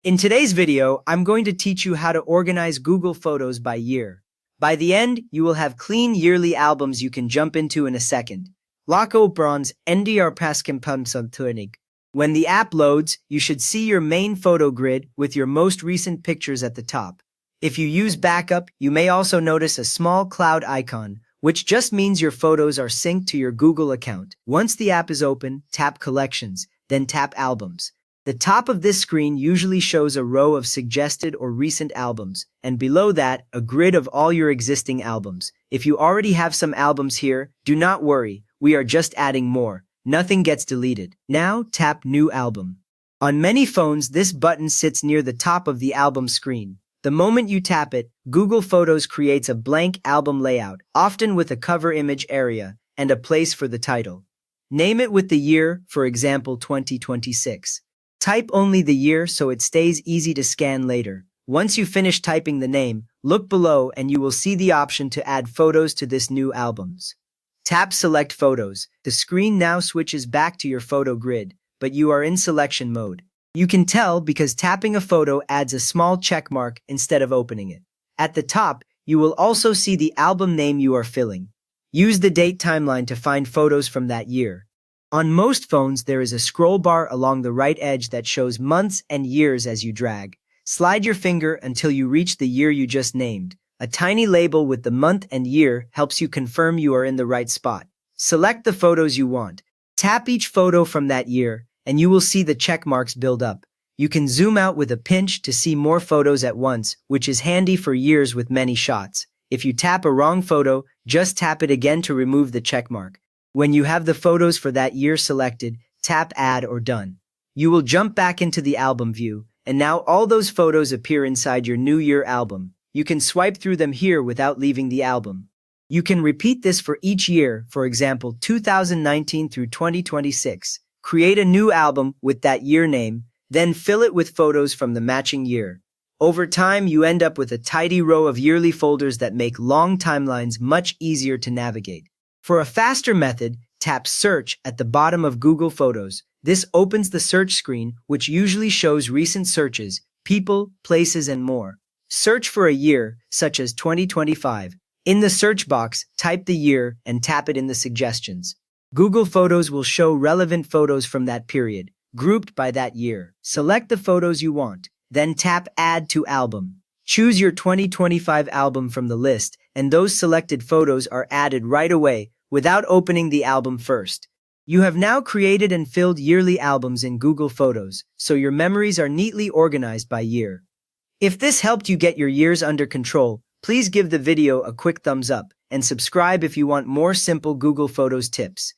In today's video, I'm going to teach you how to organize Google Photos by year. By the end, you will have clean yearly albums you can jump into in a second. Lako Bronze NDR Pascampamsubtunig. When the app loads, you should see your main photo grid with your most recent pictures at the top. If you use backup, you may also notice a small cloud icon, which just means your photos are synced to your Google account. Once the app is open, tap Collections, then tap Albums. The top of this screen usually shows a row of suggested or recent albums, and below that, a grid of all your existing albums. If you already have some albums here, do not worry, we are just adding more. Nothing gets deleted. Now, tap New Album. On many phones, this button sits near the top of the album screen. The moment you tap it, Google Photos creates a blank album layout, often with a cover image area and a place for the title. Name it with the year, for example 2026. Type only the year so it stays easy to scan later. Once you finish typing the name, look below and you will see the option to add photos to this new albums. Tap Select Photos. The screen now switches back to your photo grid, but you are in selection mode. You can tell because tapping a photo adds a small check mark instead of opening it. At the top, you will also see the album name you are filling. Use the date timeline to find photos from that year. On most phones, there is a scroll bar along the right edge that shows months and years as you drag. Slide your finger until you reach the year you just named. A tiny label with the month and year helps you confirm you are in the right spot. Select the photos you want. Tap each photo from that year, and you will see the check marks build up. You can zoom out with a pinch to see more photos at once, which is handy for years with many shots. If you tap a wrong photo, just tap it again to remove the check mark. When you have the photos for that year selected, tap Add or Done. You will jump back into the album view, and now all those photos appear inside your New Year album. You can swipe through them here without leaving the album. You can repeat this for each year, for example 2019 through 2026. Create a new album with that year name, then fill it with photos from the matching year. Over time, you end up with a tidy row of yearly folders that make long timelines much easier to navigate. For a faster method, tap Search at the bottom of Google Photos. This opens the search screen, which usually shows recent searches, people, places, and more. Search for a year, such as 2025. In the search box, type the year and tap it in the suggestions. Google Photos will show relevant photos from that period, grouped by that year. Select the photos you want, then tap Add to Album. Choose your 2025 album from the list, and those selected photos are added right away without opening the album first. You have now created and filled yearly albums in Google Photos, so your memories are neatly organized by year. If this helped you get your years under control, please give the video a quick thumbs up and subscribe if you want more simple Google Photos tips.